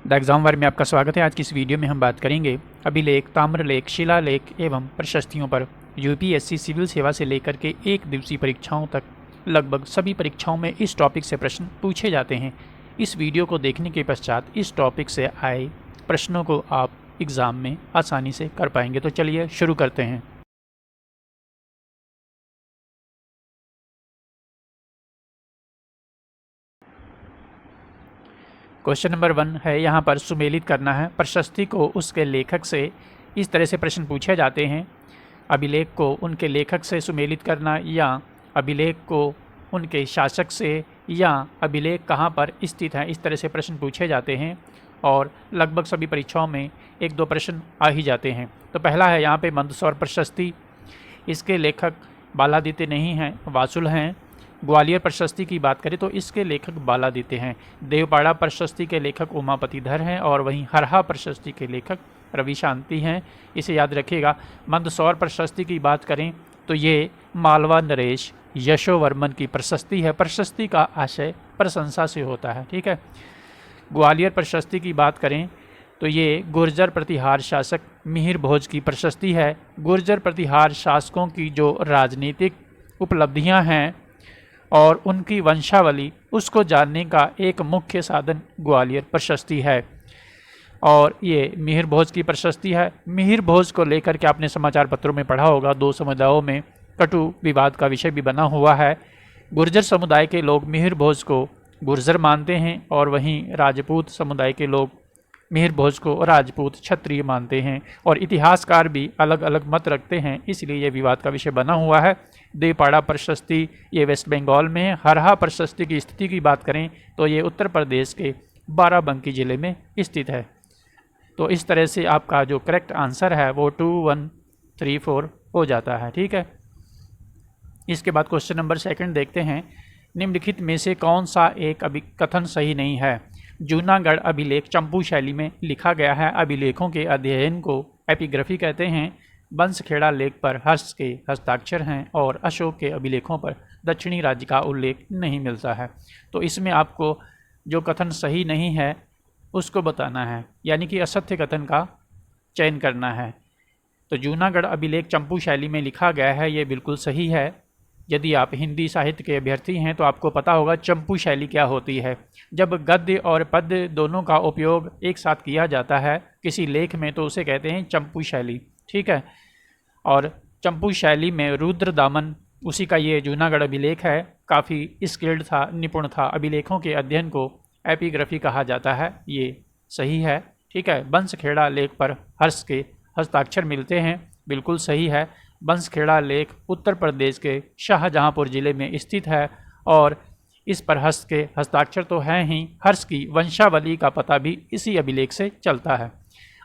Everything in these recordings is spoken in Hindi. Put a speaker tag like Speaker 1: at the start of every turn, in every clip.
Speaker 1: द एग्जाम वार में आपका स्वागत है। आज की इस वीडियो में हम बात करेंगे अभिलेख, ताम्रलेख, शिलालेख एवं प्रशस्तियों पर। यूपीएससी सिविल सेवा से लेकर के एक दिवसीय परीक्षाओं तक लगभग सभी परीक्षाओं में इस टॉपिक से प्रश्न पूछे जाते हैं। इस वीडियो को देखने के पश्चात इस टॉपिक से आए प्रश्नों को आप एग्ज़ाम में आसानी से कर पाएंगे। तो चलिए शुरू करते हैं। क्वेश्चन नंबर 1 है, यहाँ पर सुमेलित करना है। प्रशस्ति को उसके लेखक से इस तरह से प्रश्न पूछे जाते हैं। अभिलेख को उनके लेखक से सुमेलित करना, या अभिलेख को उनके शासक से, या अभिलेख कहाँ पर स्थित है, इस तरह से प्रश्न पूछे जाते हैं। और लगभग सभी परीक्षाओं में एक दो प्रश्न आ ही जाते हैं। तो पहला है यहाँ पे मंदसौर प्रशस्ति। इसके लेखक बालादित्य नहीं हैं, वासुल हैं। ग्वालियर प्रशस्ति की बात करें तो इसके लेखक बालादित्य हैं। देवपाड़ा प्रशस्ति के लेखक उमापतिधर हैं, और वहीं हरहा प्रशस्ति के लेखक रवि शांति हैं। इसे याद रखिएगा। मंदसौर प्रशस्ति की बात करें तो ये मालवा नरेश यशोवर्मन की प्रशस्ति है। प्रशस्ति का आशय प्रशंसा से होता है, ठीक है। ग्वालियर प्रशस्ति की बात करें तो ये गुर्जर प्रतिहार शासक मिहिर भोज की प्रशस्ति है। गुर्जर प्रतिहार शासकों की जो राजनीतिक उपलब्धियां हैं और उनकी वंशावली, उसको जानने का एक मुख्य साधन ग्वालियर प्रशस्ति है। और ये मिहिर भोज की प्रशस्ति है। मिहिर भोज को लेकर के आपने समाचार पत्रों में पढ़ा होगा, दो समुदायों में कटु विवाद का विषय भी बना हुआ है। गुर्जर समुदाय के लोग मिहिर भोज को गुर्जर मानते हैं, और वहीं राजपूत समुदाय के लोग मिहिर भोज को राजपूत क्षत्रिय मानते हैं। और इतिहासकार भी अलग अलग मत रखते हैं, इसलिए यह विवाद का विषय बना हुआ है। देवपाड़ा प्रशस्ति ये वेस्ट बंगाल में है। हरहा प्रशस्ति की स्थिति की बात करें तो ये उत्तर प्रदेश के बाराबंकी जिले में स्थित है। तो इस तरह से आपका जो करेक्ट आंसर है वो 2, 1, 3, 4 हो जाता है, ठीक है। इसके बाद क्वेश्चन नंबर 2 देखते हैं। निम्नलिखित में से कौन सा एक कथन सही नहीं है? जूनागढ़ अभिलेख चंपू शैली में लिखा गया है। अभिलेखों के अध्ययन को एपिग्राफी कहते हैं। बंसखेड़ा लेख पर हर्ष के हस्ताक्षर हैं, और अशोक के अभिलेखों पर दक्षिणी राज्य का उल्लेख नहीं मिलता है। तो इसमें आपको जो कथन सही नहीं है उसको बताना है, यानी कि असत्य कथन का चयन करना है। तो जूनागढ़ अभिलेख चंपू शैली में लिखा गया है, ये बिल्कुल सही है। यदि आप हिंदी साहित्य के अभ्यर्थी हैं तो आपको पता होगा चंपू शैली क्या होती है। जब गद्य और पद्य दोनों का उपयोग एक साथ किया जाता है किसी लेख में तो उसे कहते हैं चंपू शैली, ठीक है। और चंपू शैली में रुद्र दामन, उसी का ये जूनागढ़ अभिलेख है, काफ़ी स्किल्ड था, निपुण था। अभिलेखों के अध्ययन को एपिग्राफी कहा जाता है, ये सही है, ठीक है। बंसखेड़ा लेख पर हर्ष के हस्ताक्षर मिलते हैं, बिल्कुल सही है। बंसखेड़ा लेख उत्तर प्रदेश के शाहजहांपुर ज़िले में स्थित है, और इस पर हर्ष के हस्ताक्षर तो हैं ही, हर्ष की वंशावली का पता भी इसी अभिलेख से चलता है।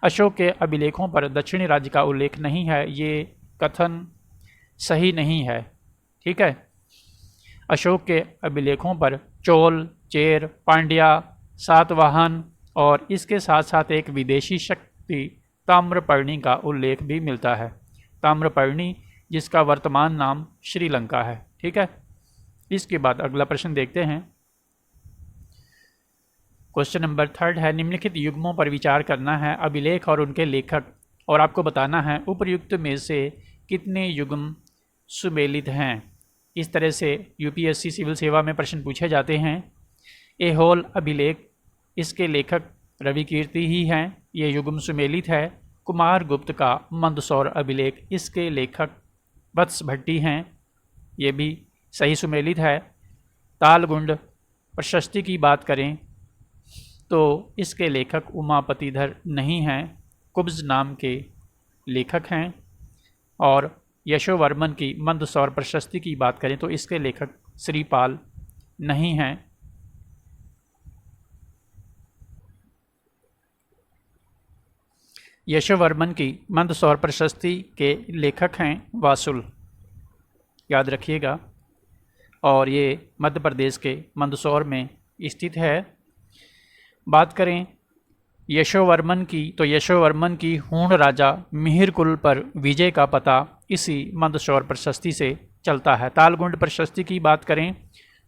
Speaker 1: अशोक के अभिलेखों पर दक्षिणी राज्य का उल्लेख नहीं है, ये कथन सही नहीं है, ठीक है। अशोक के अभिलेखों पर चोल, चेर, पांड्या, सातवाहन और इसके साथ साथ एक विदेशी शक्ति ताम्रपर्णी का उल्लेख भी मिलता है। ताम्रपर्णी जिसका वर्तमान नाम श्रीलंका है, ठीक है। इसके बाद अगला प्रश्न देखते हैं। क्वेश्चन नंबर 3 है, निम्नलिखित युग्मों पर विचार करना है। अभिलेख और उनके लेखक, और आपको बताना है उपर्युक्त में से कितने युग्म सुमेलित हैं। इस तरह से यूपीएससी सिविल सेवा में प्रश्न पूछे जाते हैं। एहोल अभिलेख, इसके लेखक रवि कीर्ति ही हैं, ये युग्म सुमेलित है। कुमार गुप्त का मंदसौर अभिलेख, इसके लेखक वत्स भट्टी हैं, ये भी सही सुमेलित है। तालगुंड प्रशस्ति की बात करें तो इसके लेखक उमापतिधर नहीं हैं, कुब्ज नाम के लेखक हैं। और यशोवर्मन की मंदसौर प्रशस्ति की बात करें तो इसके लेखक श्रीपाल नहीं हैं। यशोवर्मन की मंदसौर प्रशस्ति के लेखक हैं वासुल, याद रखिएगा। और ये मध्य प्रदेश के मंदसौर में स्थित है। बात करें यशोवर्मन की तो यशोवर्मन की हूण राजा मिहिरकुल पर विजय का पता इसी मंदसौर प्रशस्ति से चलता है। तालगुंड प्रशस्ति की बात करें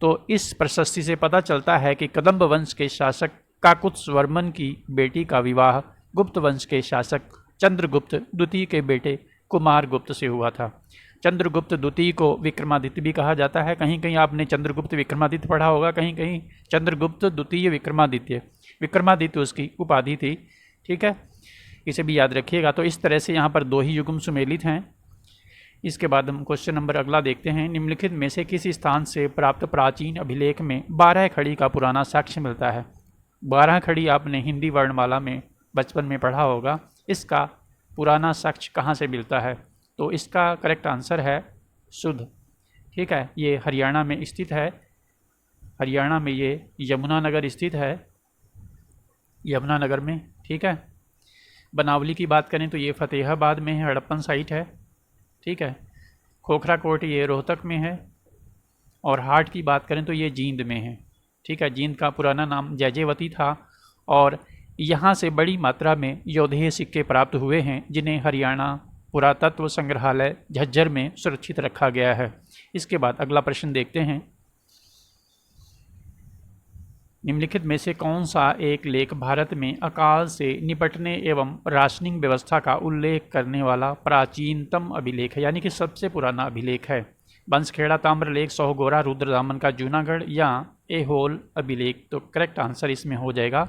Speaker 1: तो इस प्रशस्ति से पता चलता है कि कदम्ब वंश के शासक काकुत्स्वर्मन की बेटी का विवाह गुप्त वंश के शासक चंद्रगुप्त द्वितीय के बेटे कुमारगुप्त से हुआ था। चंद्रगुप्त द्वितीय को विक्रमादित्य भी कहा जाता है। कहीं कहीं आपने चंद्रगुप्त विक्रमादित्य पढ़ा होगा, कहीं कहीं चंद्रगुप्त द्वितीय विक्रमादित्य। विक्रमादित्य उसकी उपाधि थी। ठीक है, इसे भी याद रखिएगा। तो इस तरह से यहाँ पर 2 ही युग्म सुमेलित हैं। इसके बाद हम क्वेश्चन नंबर अगला देखते हैं। निम्नलिखित में से किस स्थान से प्राप्त प्राचीन अभिलेख में 12 खड़ी का पुराना साक्ष्य मिलता है? 12 खड़ी आपने हिंदी वर्णमाला में बचपन में पढ़ा होगा। इसका पुराना साक्ष्य कहाँ से मिलता है? तो इसका करेक्ट आंसर है सुध। ठीक है, ये हरियाणा में स्थित है। हरियाणा में ये यमुनानगर स्थित है, यमुनानगर में। ठीक है, बनावली की बात करें तो ये फतेहाबाद में है, हड़प्पन साइट है। ठीक है, खोखरा कोट ये रोहतक में है, और हाट की बात करें तो ये जींद में है। ठीक है, जींद का पुराना नाम जैजेवती था, और यहाँ से बड़ी मात्रा में योधेय सिक्के प्राप्त हुए हैं, जिन्हें हरियाणा पुरातत्व संग्रहालय झज्जर में सुरक्षित रखा गया है। इसके बाद अगला प्रश्न देखते हैं। निम्नलिखित में से कौन सा एक लेख भारत में अकाल से निपटने एवं राशनिंग व्यवस्था का उल्लेख करने वाला प्राचीनतम अभिलेख है, यानी कि सबसे पुराना अभिलेख है? बंसखेड़ा ताम्रलेख, सोहगोरा रुद्रदामन का जूनागढ़, या एहोल अभिलेख? तो करेक्ट आंसर इसमें हो जाएगा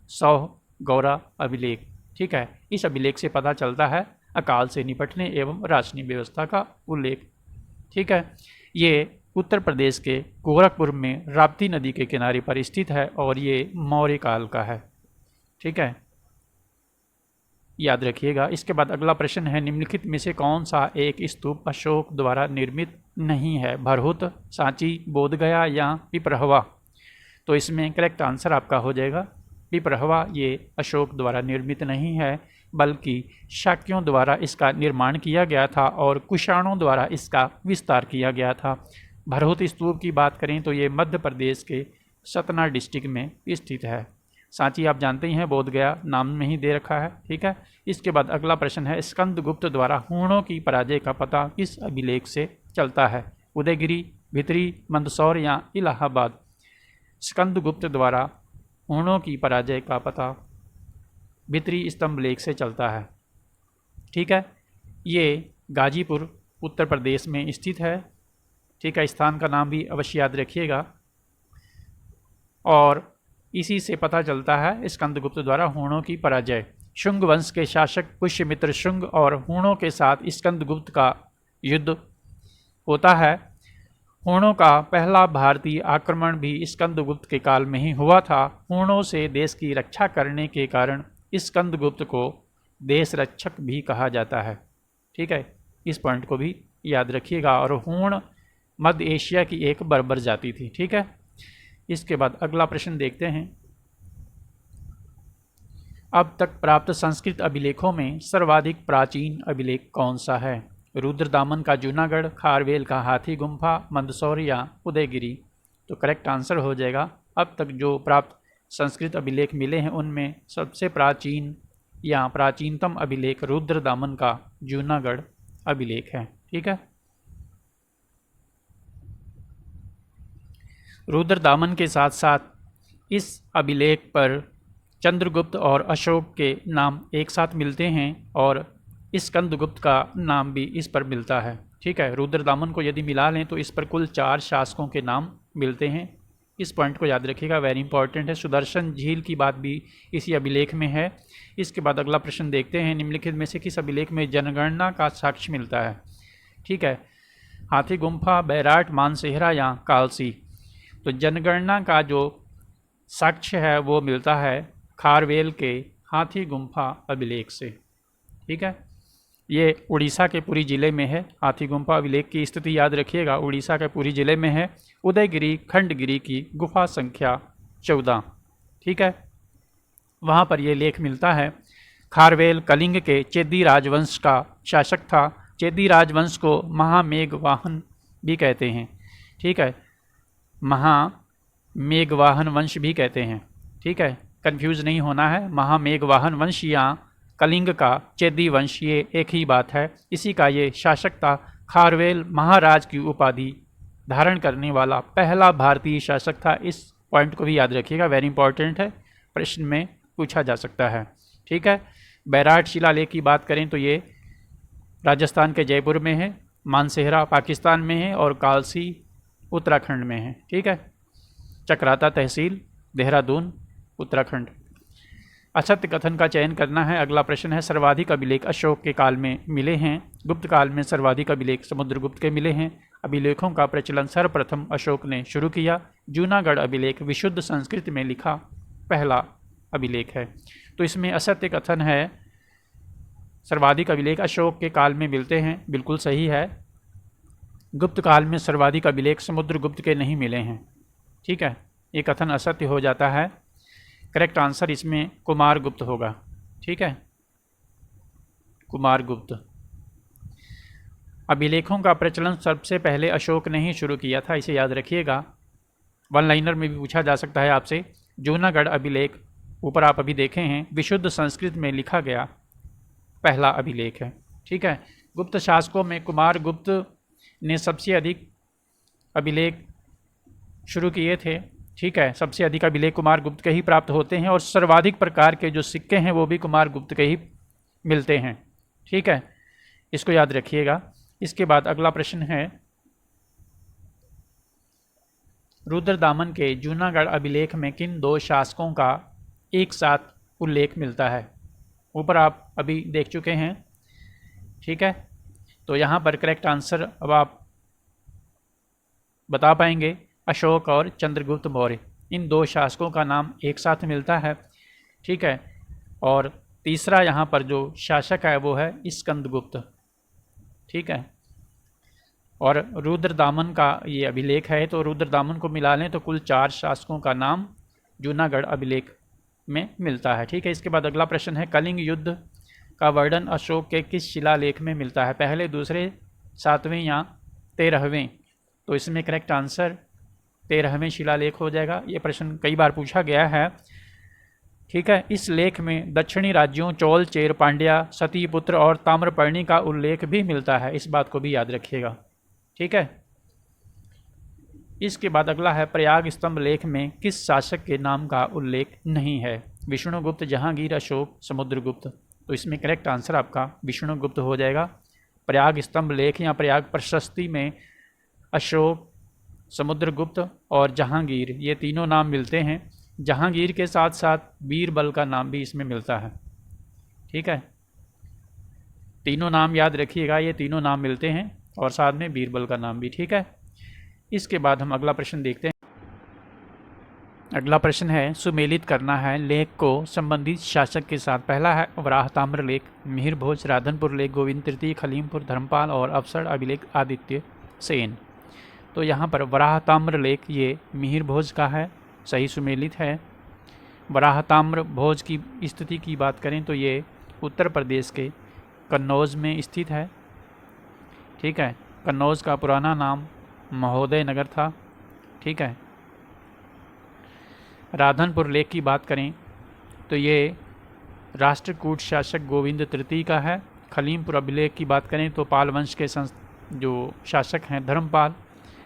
Speaker 1: सोहगोरा अभिलेख। ठीक है, इस अभिलेख से पता चलता है अकाल से निपटने एवं राशनिंग व्यवस्था का उल्लेख। ठीक है, ये उत्तर प्रदेश के गोरखपुर में राप्ती नदी के किनारे पर स्थित है, और ये मौर्य काल का है। ठीक है, याद रखिएगा। इसके बाद अगला प्रश्न है। निम्नलिखित में से कौन सा एक स्तूप अशोक द्वारा निर्मित नहीं है? भरहुत, सांची, बोधगया या पिपरहवा? तो इसमें करेक्ट आंसर आपका हो जाएगा पिपरहवा। ये अशोक द्वारा निर्मित नहीं है, बल्कि शाक्यों द्वारा इसका निर्माण किया गया था और कुषाणों द्वारा इसका विस्तार किया गया था। भरहुत स्तूप की बात करें तो ये मध्य प्रदेश के सतना डिस्ट्रिक्ट में स्थित है। सांची आप जानते ही हैं, बोधगया नाम में ही दे रखा है। ठीक है, इसके बाद अगला प्रश्न है। स्कंदगुप्त द्वारा हूणों की पराजय का पता किस अभिलेख से चलता है? उदयगिरी, भितरी, मंदसौर या इलाहाबाद? स्कंदगुप्त द्वारा हूणों की पराजय का पता भितरी स्तंभ लेख से चलता है। ठीक है, ये गाजीपुर उत्तर प्रदेश में स्थित है। ठीक है, स्थान का नाम भी अवश्य याद रखिएगा। और इसी से पता चलता है स्कंदगुप्त द्वारा हूणों की पराजय। शुंग वंश के शासक पुष्यमित्र शुंग और हूणों के साथ स्कंदगुप्त का युद्ध होता है। हूणों का पहला भारतीय आक्रमण भी स्कंदगुप्त के काल में ही हुआ था। हूणों से देश की रक्षा करने के कारण स्कंदगुप्त को देश रक्षक भी कहा जाता है। ठीक है, इस पॉइंट को भी याद रखिएगा। और हूण मध्य एशिया की एक बर्बर जाति थी। ठीक है, इसके बाद अगला प्रश्न देखते हैं। अब तक प्राप्त संस्कृत अभिलेखों में सर्वाधिक प्राचीन अभिलेख कौन सा है? रुद्रदामन का जूनागढ़, खारवेल का हाथी गुम्फा, मंदसौर या उदयगिरी? तो करेक्ट आंसर हो जाएगा, अब तक जो प्राप्त संस्कृत अभिलेख मिले हैं उनमें सबसे प्राचीन या प्राचीनतम अभिलेख रुद्रदामन का जूनागढ़ अभिलेख है। ठीक है, रुद्रदामन के साथ साथ इस अभिलेख पर चंद्रगुप्त और अशोक के नाम एक साथ मिलते हैं, और स्कंदगुप्त का नाम भी इस पर मिलता है। ठीक है, रुद्रदामन को यदि मिला लें तो इस पर कुल 4 शासकों के नाम मिलते हैं। इस पॉइंट को याद रखिएगा, वेरी इंपॉर्टेंट है। सुदर्शन झील की बात भी इसी अभिलेख में है। इसके बाद अगला प्रश्न देखते हैं। निम्नलिखित में से किस अभिलेख में जनगणना का साक्ष्य मिलता है? ठीक है, हाथी गुम्फा, बैराट, मानसेहरा या कालसी? तो जनगणना का जो साक्ष्य है वो मिलता है खारवेल के हाथी गुम्फा अभिलेख से। ठीक है, ये उड़ीसा के पुरी ज़िले में है। हाथी गुम्फा अभिलेख की स्थिति याद रखिएगा, उड़ीसा के पुरी ज़िले में है। उदयगिरी खंडगिरी की गुफा संख्या 14। ठीक है, वहाँ पर ये लेख मिलता है। खारवेल कलिंग के चेदी राजवंश का शासक था। चेदी राजवंश को महामेघवाहन भी कहते हैं। ठीक है, महामेघवाहन वंश भी कहते हैं। ठीक है, कंफ्यूज नहीं होना है। महामेघवाहन वंश या कलिंग का चेदी वंश ये एक ही बात है। इसी का ये शासक था। खारवेल महाराज की उपाधि धारण करने वाला पहला भारतीय शासक था। इस पॉइंट को भी याद रखिएगा, वेरी इंपॉर्टेंट है। प्रश्न में पूछा जा सकता है। ठीक है, बैराट शिलालेख की बात करें तो ये राजस्थान के जयपुर में है, मानसेहरा पाकिस्तान में है और कालसी उत्तराखंड में है। ठीक है, चक्राता तहसील देहरादून उत्तराखंड। असत्य कथन का चयन करना है। अगला प्रश्न है, सर्वाधिक अभिलेख अशोक के काल में मिले हैं। गुप्त काल में सर्वाधिक अभिलेख समुद्रगुप्त के मिले हैं। अभिलेखों का प्रचलन सर्वप्रथम अशोक ने शुरू किया। जूनागढ़ अभिलेख विशुद्ध संस्कृत में लिखा पहला अभिलेख है। तो इसमें असत्य कथन है, सर्वाधिक अभिलेख अशोक के काल में मिलते हैं, बिल्कुल सही है। गुप्त काल में सर्वाधिक अभिलेख समुद्रगुप्त के नहीं मिले हैं। ठीक है, ये कथन असत्य हो जाता है। करेक्ट आंसर इसमें कुमारगुप्त होगा। ठीक है, कुमारगुप्त। अभिलेखों का प्रचलन सबसे पहले अशोक ने ही शुरू किया था, इसे याद रखिएगा। वन लाइनर में भी पूछा जा सकता है आपसे। जूनागढ़ अभिलेख ऊपर आप अभी देखे हैं, विशुद्ध संस्कृत में लिखा गया पहला अभिलेख है। ठीक है, गुप्त शासकों में कुमारगुप्त ने सबसे अधिक अभिलेख शुरू किए थे। ठीक है, सबसे अधिक अभिलेख कुमारगुप्त के ही प्राप्त होते हैं और सर्वाधिक प्रकार के जो सिक्के हैं वो भी कुमारगुप्त के ही मिलते हैं। ठीक है, इसको याद रखिएगा। इसके बाद अगला प्रश्न है, रुद्रदामन के जूनागढ़ अभिलेख में किन दो शासकों का एक साथ उल्लेख मिलता है? ऊपर आप अभी देख चुके हैं। ठीक है, तो यहाँ पर करेक्ट आंसर अब आप बता पाएंगे, अशोक और चंद्रगुप्त मौर्य। इन दो शासकों का नाम एक साथ मिलता है। ठीक है, और तीसरा यहाँ पर जो शासक है वो है स्कंदगुप्त। ठीक है, और रुद्रदामन का ये अभिलेख है, तो रुद्रदामन को मिला लें तो कुल 4 शासकों का नाम जूनागढ़ अभिलेख में मिलता है। ठीक है, इसके बाद अगला प्रश्न है, कलिंग युद्ध का वर्णन अशोक के किस शिलालेख में मिलता है? पहले, दूसरे, 7वें या 13वें? तो इसमें करेक्ट आंसर 13वें शिलालेख हो जाएगा। ये प्रश्न कई बार पूछा गया है। ठीक है, इस लेख में दक्षिणी राज्यों चोल, चेर, पांड्या, सतीपुत्र और ताम्रपर्णी का उल्लेख भी मिलता है। इस बात को भी याद रखिएगा। ठीक है, इसके बाद अगला है, प्रयाग स्तंभ लेख में किस शासक के नाम का उल्लेख नहीं है? विष्णुगुप्त, जहांगीर, अशोक, समुद्रगुप्त? तो इसमें करेक्ट आंसर आपका विष्णुगुप्त हो जाएगा। प्रयाग स्तंभ लेख या प्रयाग प्रशस्ति में अशोक, समुद्रगुप्त और जहांगीर ये तीनों नाम मिलते हैं। जहांगीर के साथ साथ बीरबल का नाम भी इसमें मिलता है। ठीक है, तीनों नाम याद रखिएगा, ये तीनों नाम मिलते हैं और साथ में बीरबल का नाम भी। ठीक है, इसके बाद हम अगला प्रश्न देखते हैं। अगला प्रश्न है, सुमेलित करना है लेख को संबंधित शासक के साथ। पहला है वराह ताम्र लेख, मिहिर भोज, राधनपुर लेख, गोविंद तृतीय, खलीमपुर, धर्मपाल और अवसर अभिलेख आदित्य सेन। तो यहाँ पर वराह ताम्र लेख ये मिहिर भोज का है, सही सुमेलित है। वराह ताम्र भोज की स्थिति की बात करें तो ये उत्तर प्रदेश के कन्नौज में स्थित है। ठीक है, कन्नौज का पुराना नाम महोदय नगर था। ठीक है, राधनपुर लेख की बात करें तो ये राष्ट्रकूट शासक गोविंद तृतीय का है। खलीमपुर अभिलेख की बात करें तो पाल वंश के जो शासक हैं धर्मपाल।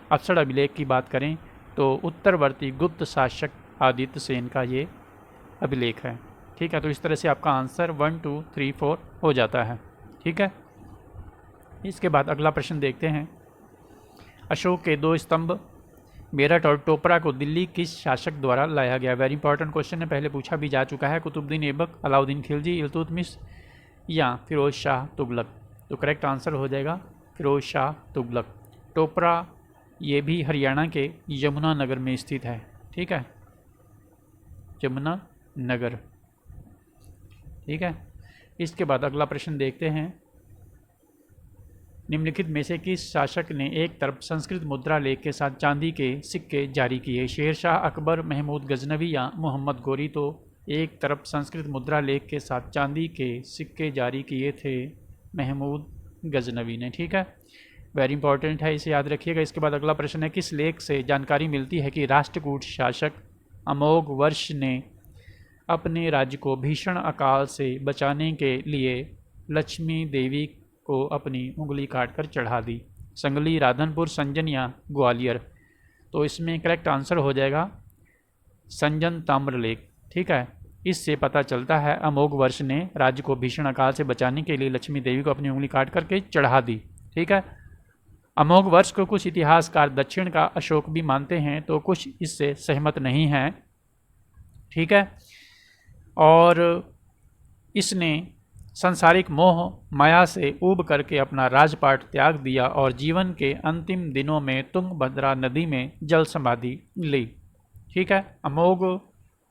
Speaker 1: अवसर अभिलेख की बात करें तो उत्तरवर्ती गुप्त शासक आदित्य सेन का ये अभिलेख है। ठीक है, तो इस तरह से आपका आंसर 1, 2, 3, 4 हो जाता है। ठीक है, इसके बाद अगला प्रश्न देखते हैं। अशोक के 2 स्तंभ मेरठ और टोपरा को दिल्ली किस शासक द्वारा लाया गया? वेरी इंपॉर्टेंट क्वेश्चन है, पहले पूछा भी जा चुका है। कुतुबुद्दीन ऐबक, अलाउद्दीन खिलजी, इल्तुतमिश या फिरोज शाह तुगलक? तो करेक्ट आंसर हो जाएगा फिरोज शाह तुगलक। टोपरा ये भी हरियाणा के यमुनानगर में स्थित है। ठीक है, यमुनानगर। ठीक है, इसके बाद अगला प्रश्न देखते हैं। निम्नलिखित में से किस शासक ने एक तरफ संस्कृत मुद्रा लेख के साथ चांदी के सिक्के जारी किए? शेरशाह, अकबर, महमूद गजनवी या मोहम्मद गोरी? तो एक तरफ संस्कृत मुद्रा लेख के साथ चांदी के सिक्के जारी किए थे महमूद गजनवी ने। ठीक है, वेरी इंपॉर्टेंट है, इसे याद रखिएगा। इसके बाद अगला प्रश्न है, किस लेख से जानकारी मिलती है कि राष्ट्रकूट शासक अमोघ वर्ष ने अपने राज्य को भीषण अकाल से बचाने के लिए लक्ष्मी देवी को अपनी उंगली काटकर चढ़ा दी? संगली, राधनपुर, संजन या ग्वालियर? तो इसमें करेक्ट आंसर हो जाएगा संजन ताम्रलेख। ठीक है, इससे पता चलता है अमोघ वर्ष ने राज्य को भीषण अकाल से बचाने के लिए लक्ष्मी देवी को अपनी उंगली काट करके चढ़ा दी। ठीक है, अमोघ वर्ष को कुछ इतिहासकार दक्षिण का अशोक भी मानते हैं, तो कुछ इससे सहमत नहीं हैं। ठीक है, और इसने सांसारिक मोह माया से ऊब करके अपना राजपाट त्याग दिया और जीवन के अंतिम दिनों में तुंगभद्रा नदी में जल समाधि ली। ठीक है, अमोघ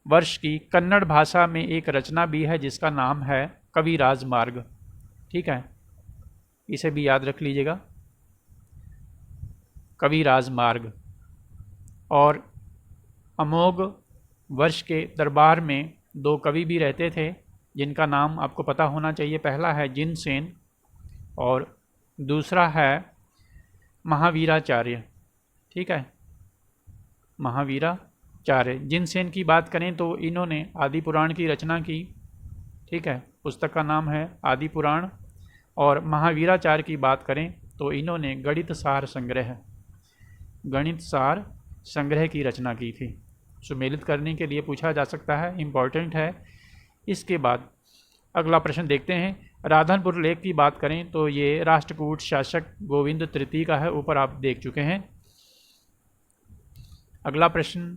Speaker 1: वर्ष की कन्नड़ भाषा में एक रचना भी है जिसका नाम है कविराज मार्ग। ठीक है, इसे भी याद रख लीजिएगा, कविराज मार्ग। और अमोघ वर्ष के दरबार में दो कवि भी रहते थे जिनका नाम आपको पता होना चाहिए। पहला है जिनसेन और दूसरा है महावीराचार्य। ठीक है, महावीराचार्य। जिनसेन की बात करें तो इन्होंने आदि पुराण की रचना की। ठीक है, पुस्तक का नाम है आदि पुराण। और महावीराचार्य की बात करें तो इन्होंने गणित सार संग्रह की रचना की थी। सुमेलित करने के लिए पूछा जा सकता है, इम्पॉर्टेंट है। इसके बाद अगला प्रश्न देखते हैं। राधनपुर लेख की बात करें तो ये राष्ट्रकूट शासक गोविंद तृतीय का है, ऊपर आप देख चुके हैं। अगला प्रश्न,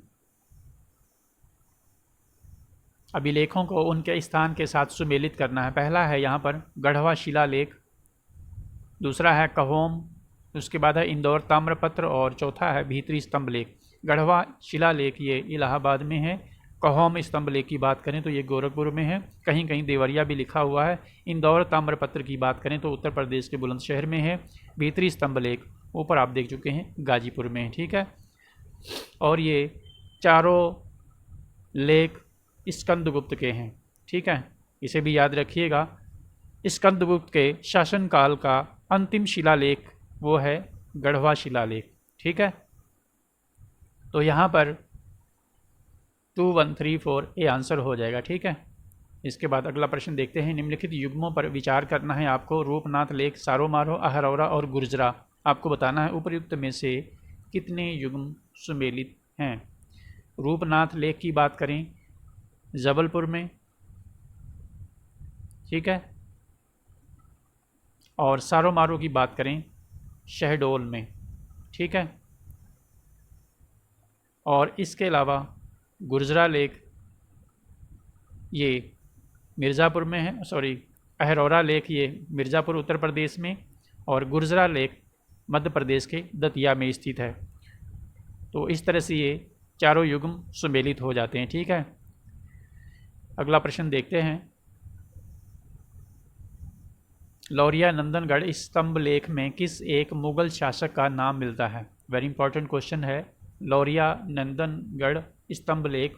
Speaker 1: अभिलेखों को उनके स्थान के साथ सुमेलित करना है। पहला है यहाँ पर गढ़वा शिलालेख, दूसरा है कहोम, उसके बाद है इंदौर ताम्रपत्र और चौथा है भीतरी स्तंभ लेख। गढ़वा शिलालेख ये इलाहाबाद में है। कहोम स्तंभ लेख की बात करें तो ये गोरखपुर में है, कहीं कहीं देवरिया भी लिखा हुआ है। इंदौर ताम्रपत्र की बात करें तो उत्तर प्रदेश के बुलंदशहर में है। भीतरी स्तंभ लेख ऊपर आप देख चुके हैं गाजीपुर में है। ठीक है, और ये चारों लेख स्कंदगुप्त के हैं। ठीक है, इसे भी याद रखिएगा। स्कंदगुप्त के शासनकाल का अंतिम शिलालेख वो है गढ़वा शिलालेख। ठीक है, तो यहाँ पर 2134 ये आंसर हो जाएगा। ठीक है, इसके बाद अगला प्रश्न देखते हैं। निम्नलिखित युग्मों पर विचार करना है आपको। रूपनाथ लेख, सारोमारो, अहरौरा और गुर्जरा। आपको बताना है उपर्युक्त में से कितने युग्म सुमेलित हैं। रूपनाथ लेख की बात करें जबलपुर में। ठीक है, और सारोमारो की बात करें शहडोल में। ठीक है, और इसके अलावा गुर्जरा लेख ये मिर्ज़ापुर में है, अहरौरा लेख ये मिर्ज़ापुर उत्तर प्रदेश में, और गुर्जरा लेख मध्य प्रदेश के दतिया में स्थित है। तो इस तरह से ये चारों युग्म सुमेलित हो जाते हैं। ठीक है, अगला प्रश्न देखते हैं। लौरिया नंदनगढ़ स्तंभ लेख में किस एक मुगल शासक का नाम मिलता है। वेरी इंपॉर्टेंट क्वेश्चन है। लौरिया नंदनगढ़ स्तंभ लेख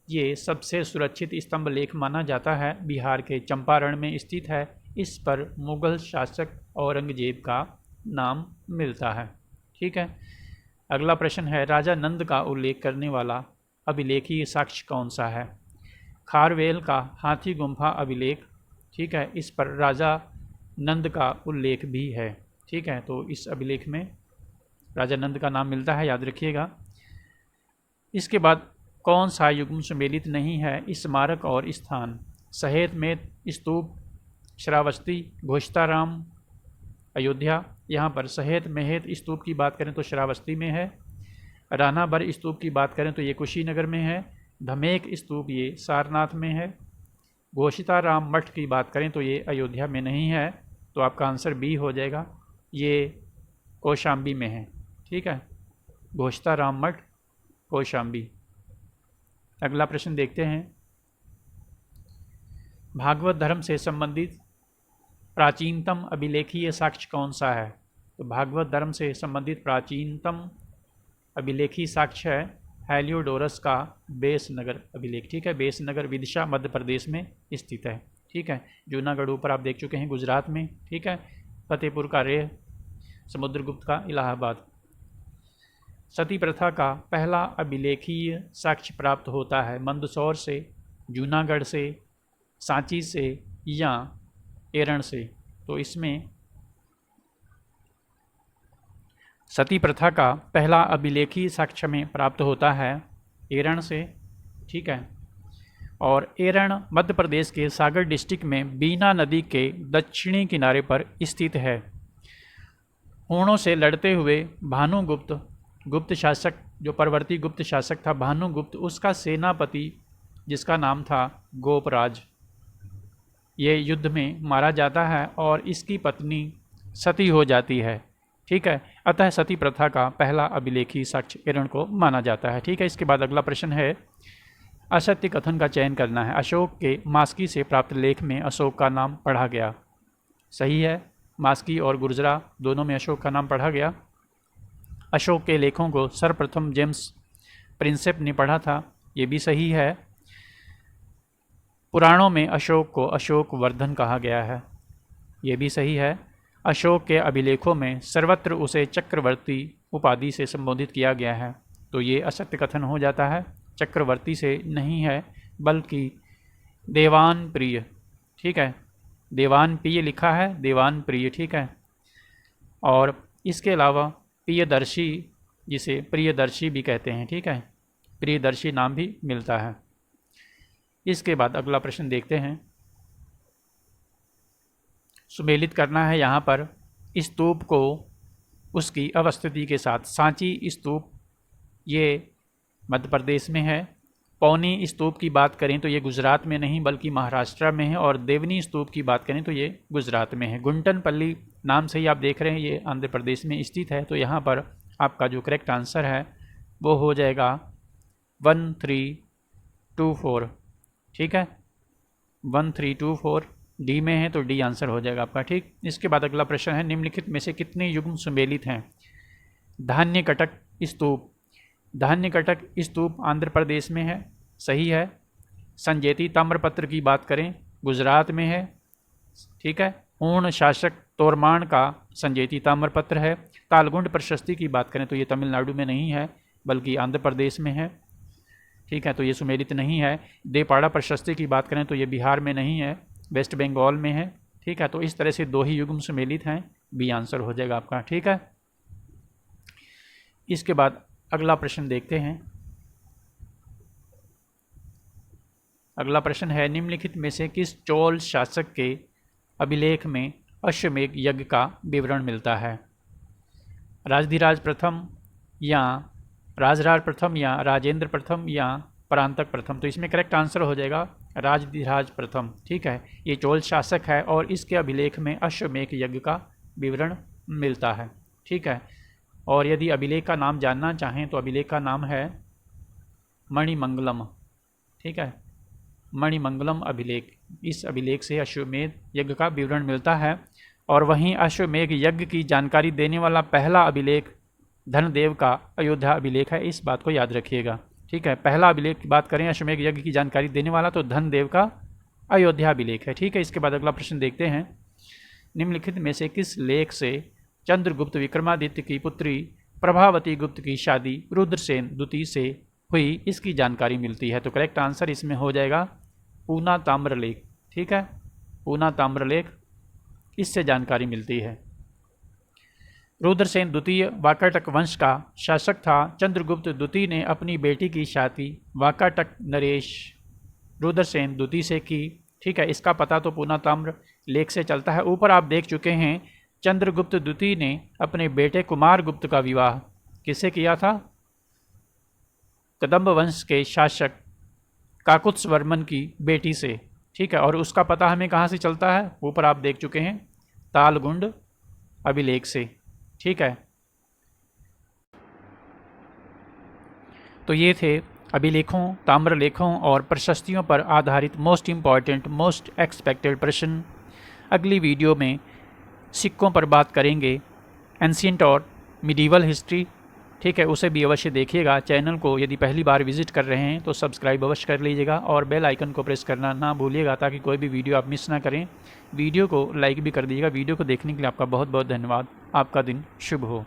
Speaker 1: ये सबसे सुरक्षित स्तंभ लेख माना जाता है, बिहार के चंपारण में स्थित है। इस पर मुगल शासक औरंगजेब का नाम मिलता है। ठीक है, अगला प्रश्न है। राजा नंद का उल्लेख करने वाला अभिलेखीय साक्ष्य कौन सा है। खारवेल का हाथी गुम्फा अभिलेख। ठीक है, इस पर राजा नंद का उल्लेख भी है। ठीक है, तो इस अभिलेख में राजा नंद का नाम मिलता है, याद रखिएगा। इसके बाद कौन सा युग्म सुमेलित नहीं है। स्मारक और स्थान। सहेत में स्तूप, श्रावस्ती, घोषताराम, अयोध्या। यहाँ पर सहेत मेहत स्तूप की बात करें तो श्रावस्ती में है। रानाबर स्तूप की बात करें तो ये कुशीनगर में है। धमेक स्तूप ये सारनाथ में है। घोषिताराम मठ की बात करें तो ये अयोध्या में नहीं है, तो आपका आंसर बी हो जाएगा, ये कौशाम्बी में है। ठीक है, घोषिताराम मठ कौशाम्बी। अगला प्रश्न देखते हैं। भागवत धर्म से संबंधित प्राचीनतम अभिलेखीय साक्ष्य कौन सा है। तो भागवत धर्म से संबंधित प्राचीनतम अभिलेखीय साक्ष्य है हेलियोडोरस का बेसनगर अभिलेख। ठीक है, बेसनगर विदिशा मध्य प्रदेश में स्थित है। ठीक है, जूनागढ़ ऊपर आप देख चुके हैं गुजरात में। ठीक है, फतेहपुर का रेह, समुद्रगुप्त का इलाहाबाद। सती प्रथा का पहला अभिलेखीय साक्ष्य प्राप्त होता है मंदसौर से, जूनागढ़ से, सांची से या एरण से। तो इसमें सती प्रथा का पहला अभिलेखीय साक्ष्य में प्राप्त होता है एरण से। ठीक है, और एरण मध्य प्रदेश के सागर डिस्ट्रिक्ट में बीना नदी के दक्षिणी किनारे पर स्थित है। हूणों से लड़ते हुए भानुगुप्त गुप्त शासक, जो परवर्ती गुप्त शासक था भानुगुप्त, उसका सेनापति जिसका नाम था गोपराज, ये युद्ध में मारा जाता है और इसकी पत्नी सती हो जाती है। ठीक है, अतः सती प्रथा का पहला अभिलेखी साक्ष्य एरण को माना जाता है। ठीक है, इसके बाद अगला प्रश्न है, असत्य कथन का चयन करना है। अशोक के मास्की से प्राप्त लेख में अशोक का नाम पढ़ा गया। सही है, मास्की और गुर्जरा दोनों में अशोक का नाम पढ़ा गया। अशोक के लेखों को सर्वप्रथम जेम्स प्रिंसेप ने पढ़ा था, ये भी सही है। पुराणों में अशोक को अशोक वर्धन कहा गया है, ये भी सही है। अशोक के अभिलेखों में सर्वत्र उसे चक्रवर्ती उपाधि से संबोधित किया गया है, तो ये असत्य कथन हो जाता है, चक्रवर्ती से नहीं है बल्कि देवान प्रिय। ठीक है, देवान प्रिय लिखा है, देवान प्रिय। ठीक है, और इसके अलावा प्रियदर्शी, जिसे प्रियदर्शी भी कहते हैं। ठीक है, प्रियदर्शी नाम भी मिलता है। इसके बाद अगला प्रश्न देखते हैं। सुमेलित करना है यहाँ पर स्तूप को उसकी अवस्थिति के साथ। सांची स्तूप ये मध्य प्रदेश में है। पौनी स्तूप की बात करें तो ये गुजरात में नहीं बल्कि महाराष्ट्र में है, और देवनी स्तूप की बात करें तो ये गुजरात में है। गुंटनपल्ली नाम से ही आप देख रहे हैं ये आंध्र प्रदेश में स्थित है। तो यहाँ पर आपका जो करेक्ट आंसर है वो हो जाएगा 1324। ठीक है, 1324 डी में है, तो डी आंसर हो जाएगा आपका। ठीक, इसके बाद अगला प्रश्न है, निम्नलिखित में से कितने युग्म सुमेलित हैं। धान्यकटक स्तूप, धान्यकटक स्तूप आंध्र प्रदेश में है, सही है। संजेती ताम्रपत्र की बात करें गुजरात में है। ठीक है, पूर्ण शासक तोरमाण का संजेती ताम्रपत्र है। तालगुंड प्रशस्ति की बात करें तो ये तमिलनाडु में नहीं है बल्कि आंध्र प्रदेश में है। ठीक है, तो ये सुमेलित नहीं है। देपाड़ा प्रशस्ति की बात करें तो ये बिहार में नहीं है, वेस्ट बंगाल में है। ठीक है, तो इस तरह से दो ही युग्म सुमेलित हैं, बी आंसर हो जाएगा आपका। ठीक है, इसके बाद अगला प्रश्न देखते हैं। अगला प्रश्न है, निम्नलिखित में से किस चोल शासक के अभिलेख में अश्वमेध यज्ञ का विवरण मिलता है। राजधिराज प्रथम या राजराज प्रथम या राजेंद्र प्रथम या परांतक प्रथम। तो इसमें करेक्ट आंसर हो जाएगा राजधिराज प्रथम। ठीक है, ये चोल शासक है और इसके अभिलेख में अश्वमेध यज्ञ का विवरण मिलता है। ठीक है, और यदि अभिलेख का नाम जानना चाहें तो अभिलेख का नाम है मणिमंगलम। ठीक है, मणिमंगलम अभिलेख, इस अभिलेख से अश्वमेध यज्ञ का विवरण मिलता है। और वहीं अश्वमेध यज्ञ की जानकारी देने वाला पहला अभिलेख धनदेव का अयोध्या अभिलेख है, इस बात को याद रखिएगा। ठीक है, पहला अभिलेख की बात करें अश्वमेध यज्ञ की जानकारी देने वाला तो धनदेव का अयोध्या अभिलेख है। ठीक है, इसके बाद अगला प्रश्न देखते हैं। निम्नलिखित में से किस लेख से चंद्रगुप्त विक्रमादित्य की पुत्री प्रभावती गुप्त की शादी रुद्रसेन द्वितीय से हुई, इसकी जानकारी मिलती है। तो करेक्ट आंसर इसमें हो जाएगा पूना ताम्रलेख। ठीक है, पूना ताम्रलेख, इससे जानकारी मिलती है। रुद्रसेन द्वितीय वाकाटक वंश का शासक था। चंद्रगुप्त द्वितीय ने अपनी बेटी की शादी वाकाटक नरेश रुद्रसेन द्वितीय से की। ठीक है, इसका पता तो पूना ताम्र लेख से चलता है। ऊपर आप देख चुके हैं चंद्रगुप्त द्वितीय ने अपने बेटे कुमार गुप्त का विवाह किससे किया था, कदम्ब वंश के शासक काकुत्स्वर्मन की बेटी से। ठीक है, और उसका पता हमें कहाँ से चलता है, ऊपर आप देख चुके हैं तालगुंड अभिलेख से। ठीक है, तो ये थे अभिलेखों, ताम्रलेखों और प्रशस्तियों पर आधारित मोस्ट इम्पॉर्टेंट, मोस्ट एक्सपेक्टेड प्रश्न। अगली वीडियो में सिक्कों पर बात करेंगे, एंशिएंट और मिडीवल हिस्ट्री। ठीक है, उसे भी अवश्य देखिएगा। चैनल को यदि पहली बार विजिट कर रहे हैं तो सब्सक्राइब अवश्य कर लीजिएगा और बेल आइकन को प्रेस करना ना भूलिएगा ताकि कोई भी वीडियो आप मिस ना करें। वीडियो को लाइक भी कर दीजिएगा। वीडियो को देखने के लिए आपका बहुत बहुत धन्यवाद। आपका दिन शुभ हो।